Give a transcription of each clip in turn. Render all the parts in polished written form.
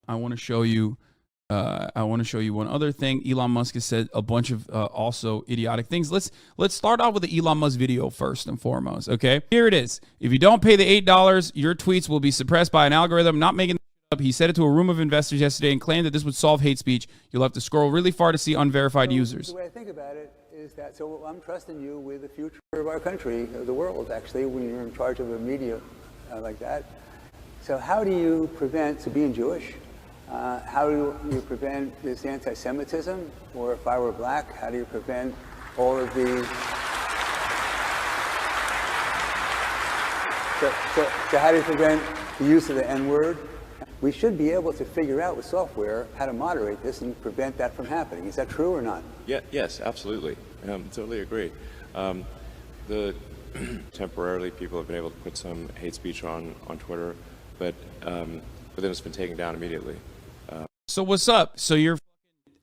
I want to show you. One other thing. Elon Musk has said a bunch of also idiotic things. Let's start off with the Elon Musk video first and foremost. Okay, here it is. If you don't pay the $8, your tweets will be suppressed by an algorithm. Not making up. He said it to a room of investors yesterday and claimed that this would solve hate speech. You'll have to scroll really far to see unverified users. The way I think about it is that, so I'm trusting you with the future of our country, of the world, actually, when you're in charge of a media like that. So how do you prevent, so being Jewish, how do you prevent this anti-Semitism? Or if I were black, how do you prevent all of the... So how do you prevent the use of the N-word? We should be able to figure out with software how to moderate this and prevent that from happening. Is that true or not? Yeah, yes, absolutely. Totally agree. Temporarily, people have been able to put some hate speech on Twitter, but then it's been taken down immediately. So what's up? So you're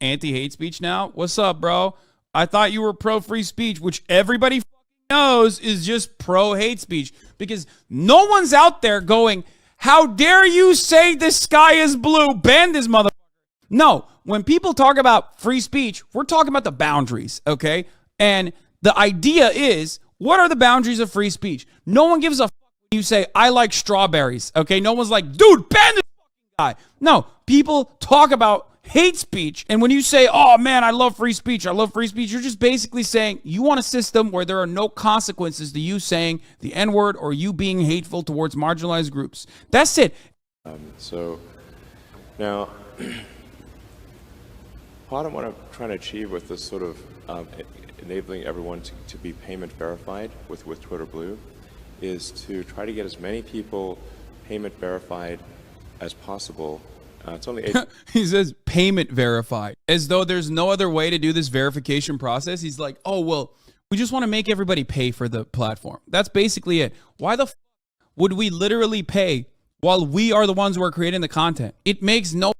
anti-hate speech now? What's up, bro? I thought you were pro-free speech, which everybody knows is just pro-hate speech, because no one's out there going, how dare you say the sky is blue? Ban this motherfucker. No, when people talk about free speech, we're talking about the boundaries, okay? And the idea is, what are the boundaries of free speech? No one gives a fuck when you say, I like strawberries, okay? No one's like, dude, ban this guy. No, people talk about hate speech, and when you say, oh man, I love free speech, you're just basically saying you want a system where there are no consequences to you saying the N-word or you being hateful towards marginalized groups. That's it. So now, part of what I'm trying to achieve with this sort of enabling everyone to be payment verified with Twitter Blue is to try to get as many people payment verified as possible. It's only he says payment verified, as though there's no other way to do this verification process. He's like, oh, well, we just want to make everybody pay for the platform. That's basically it. Why the would we literally pay while we are the ones who are creating the content? It makes no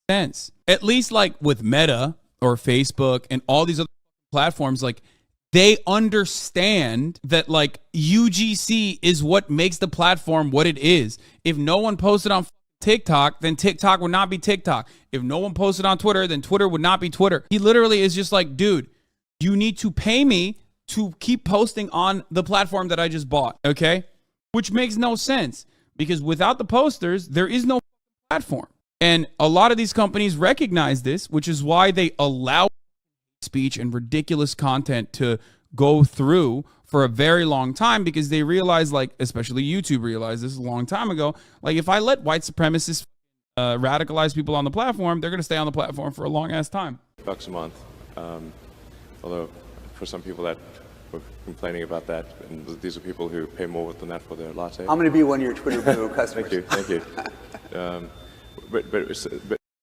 sense. At least like with Meta or Facebook and all these other platforms, like they understand that like UGC is what makes the platform what it is. If no one posted on TikTok, then TikTok would not be TikTok. If no one posted on Twitter, then Twitter would not be Twitter. He literally is just like, dude, you need to pay me to keep posting on the platform that I just bought, okay? Which makes no sense, because without the posters, there is no platform. And a lot of these companies recognize this, which is why they allow speech and ridiculous content to go through for a very long time, because they realize, like, especially YouTube realized this a long time ago, like if I let white supremacists radicalize people on the platform, they're going to stay on the platform for a long ass time. $1 a month. Although for some people that were complaining about that, and these are people who pay more than that for their latte. I'm going to be one of your Twitter Blue customers. Thank you. But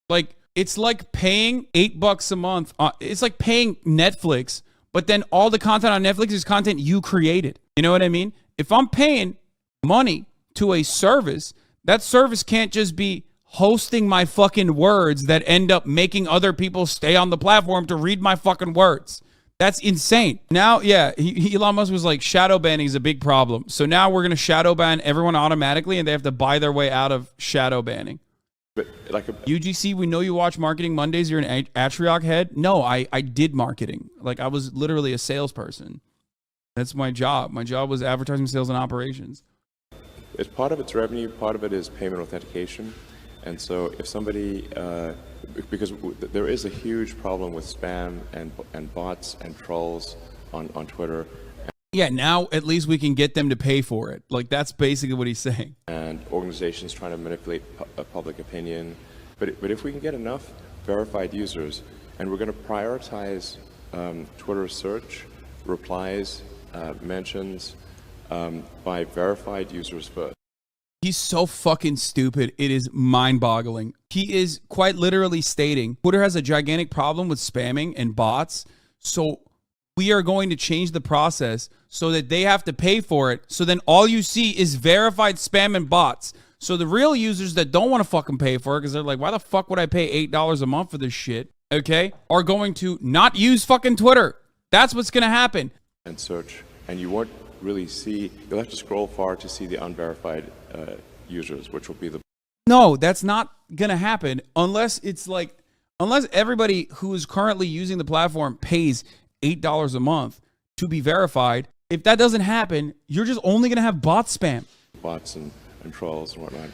like, it's like paying $8 a month. It's like paying Netflix, but then all the content on Netflix is content you created. You know what I mean? If I'm paying money to a service, that service can't just be hosting my fucking words that end up making other people stay on the platform to read my fucking words. That's insane. Now, yeah, Elon Musk was like, shadow banning is a big problem. So now we're going to shadow ban everyone automatically, and they have to buy their way out of shadow banning. But like UGC, we know you watch Marketing Mondays. You're an Atriarch head. No, I did marketing. Like, I was literally a salesperson. That's my job. My job was advertising, sales, and operations. It's part of its revenue. Part of it is payment authentication. And so if somebody, because there is a huge problem with spam and bots and trolls on Twitter. Yeah, now at least we can get them to pay for it. Like, that's basically what he's saying. And organizations trying to manipulate public opinion. But if we can get enough verified users, and we're going to prioritize Twitter search, replies, mentions by verified users first. He's so fucking stupid. It is mind-boggling. He is quite literally stating Twitter has a gigantic problem with spamming and bots. So we are going to change the process so that they have to pay for it. So then all you see is verified spam and bots. So the real users that don't want to fucking pay for it, because they're like, why the fuck would I pay $8 a month for this shit? Okay, are going to not use fucking Twitter. That's what's going to happen. And search, and you won't really see, you'll have to scroll far to see the unverified users, which will be the No, that's not gonna happen unless it's like, unless everybody who is currently using the platform pays $8 a month to be verified. If that doesn't happen, you're just only gonna have bot spam. Bots and trolls and whatnot.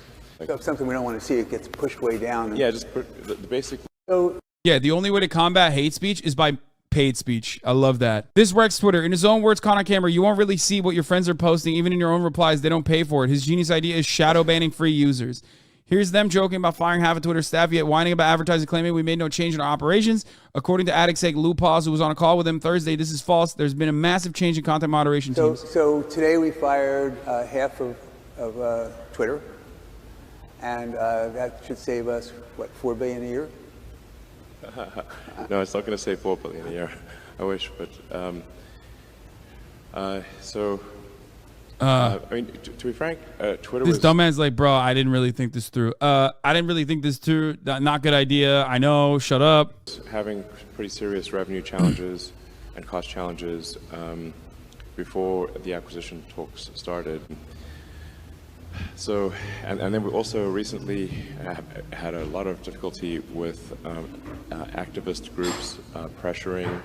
So if something we don't want to see, it gets pushed way down. Yeah, just the basic. So Yeah, the only way to combat hate speech is by paid speech. I love that. This Rex Twitter, in his own words, Connor Camera, you won't really see what your friends are posting, even in your own replies. They don't pay for it. His genius idea is shadow banning free users. Here's them joking about firing half of Twitter staff, yet whining about advertising, claiming we made no change in our operations. According to AddictSec Lou Paz, who was on a call with him Thursday, this is false. There's been a massive change in content moderation teams. So today we fired half of Twitter, and that should save us, what, $4 billion a year? No, it's not going to save $4 billion a year. I wish, but I mean, to be frank, Twitter This was dumbass like, bro, I didn't really think this through. I didn't really think this through. Not good idea. I know. Shut up. having pretty serious revenue challenges and cost challenges before the acquisition talks started. So, and then we also recently had a lot of difficulty with activist groups pressuring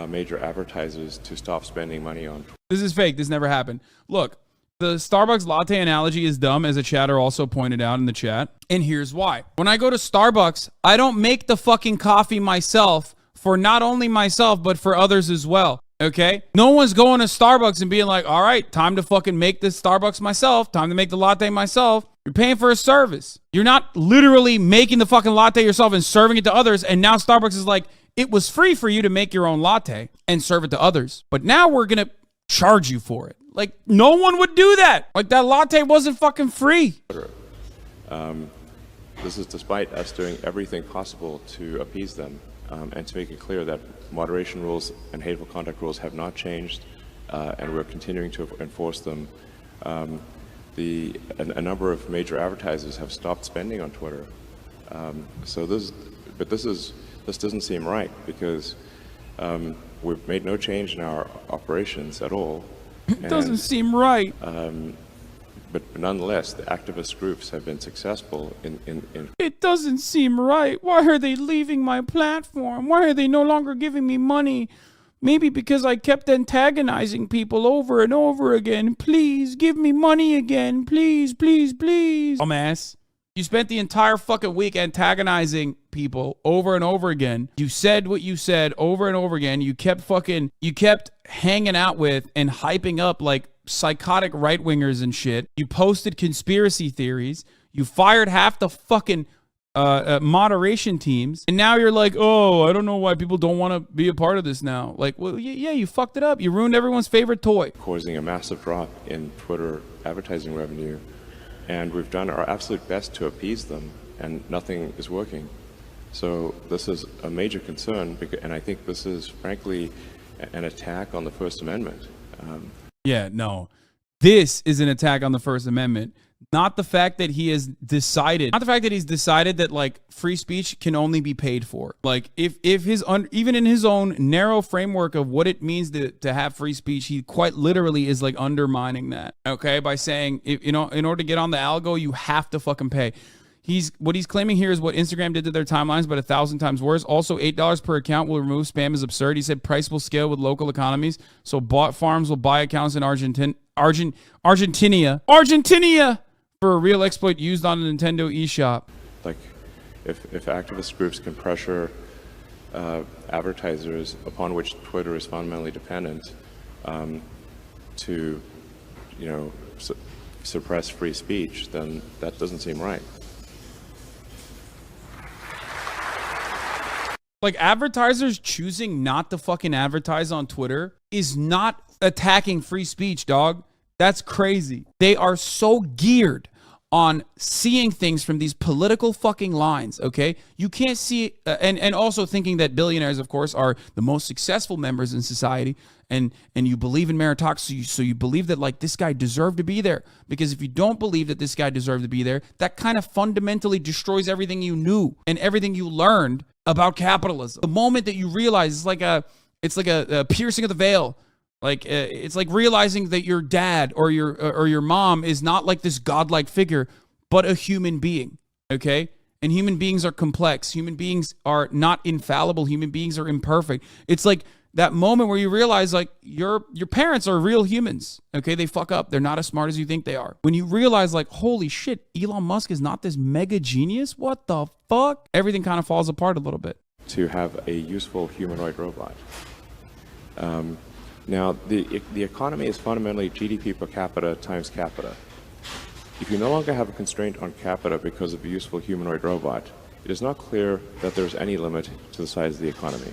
major advertisers to stop spending money on Twitter. This is fake. This never happened. Look, the Starbucks latte analogy is dumb, as a chatter also pointed out in the chat. And here's why. When I go to Starbucks, I don't make the fucking coffee myself for not only myself, but for others as well. Okay? No one's going to Starbucks and being like, all right, time to fucking make this Starbucks myself. Time to make the latte myself. You're paying for a service. You're not literally making the fucking latte yourself and serving it to others. And now Starbucks is like, it was free for you to make your own latte and serve it to others. But now we're going to charge you for it. Like, no one would do that. Like, that latte wasn't fucking free. This is despite us doing everything possible to appease them and to make it clear that moderation rules and hateful conduct rules have not changed, and we're continuing to enforce them. A number of major advertisers have stopped spending on Twitter. This doesn't seem right because we've made no change in our operations at all. It doesn't seem right. But nonetheless, the activist groups have been successful in It doesn't seem right. Why are they leaving my platform? Why are they no longer giving me money? Maybe because I kept antagonizing people over and over again. Please give me money again. Please, please, please. Dumbass. You spent the entire fucking week antagonizing people over and over again. You said what you said over and over again. You kept hanging out with and hyping up like psychotic right-wingers and shit. You posted conspiracy theories. You fired half the fucking moderation teams. And now you're like, oh, I don't know why people don't want to be a part of this now. Like, well, yeah, you fucked it up. You ruined everyone's favorite toy. causing a massive drop in Twitter advertising revenue. And we've done our absolute best to appease them, and nothing is working. So this is a major concern, and I think this is, frankly, an attack on the First Amendment. Yeah, no. This is an attack on the First Amendment. Not the fact that he has decided, that like free speech can only be paid for. Like if even in his own narrow framework of what it means to have free speech, he quite literally is like undermining that. Okay, by saying, in order to get on the algo, you have to fucking pay. What he's claiming here is what Instagram did to their timelines, but 1,000 times worse. Also, $8 per account will remove spam is absurd. He said price will scale with local economies, so bot farms will buy accounts in Argentina for a real exploit used on a Nintendo eShop. Like, if activist groups can pressure advertisers upon which Twitter is fundamentally dependent to, suppress free speech, then that doesn't seem right. Like, advertisers choosing not to fucking advertise on Twitter is not attacking free speech, dog. That's crazy. They are so geared on seeing things from these political fucking lines, okay? You can't see, and also thinking that billionaires, of course, are the most successful members in society, and you believe in meritocracy, so you believe that, like, this guy deserved to be there. Because if you don't believe that this guy deserved to be there, that kind of fundamentally destroys everything you knew and everything you learned about capitalism. The moment that you realize it's like a piercing of the veil. Like, it's like realizing that your dad or your mom is not like this godlike figure, but a human being, okay? And human beings are complex. Human beings are not infallible. Human beings are imperfect. It's like that moment where you realize like your parents are real humans, okay? They fuck up. They're not as smart as you think they are. When you realize like, holy shit, Elon Musk is not this mega genius. What the fuck? Everything kind of falls apart a little bit. To have a useful humanoid robot. Now, the economy is fundamentally GDP per capita times capita. If you no longer have a constraint on capita because of a useful humanoid robot, it is not clear that there's any limit to the size of the economy.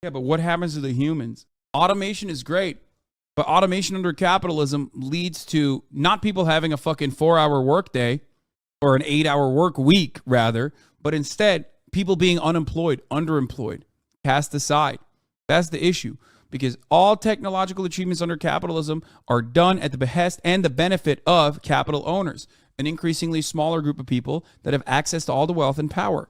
Yeah, but what happens to the humans? Automation is great, but automation under capitalism leads to not people having a fucking 4-hour workday or an 8-hour work week, rather, but instead people being unemployed, underemployed, cast aside. That's the issue, because all technological achievements under capitalism are done at the behest and the benefit of capital owners, an increasingly smaller group of people that have access to all the wealth and power.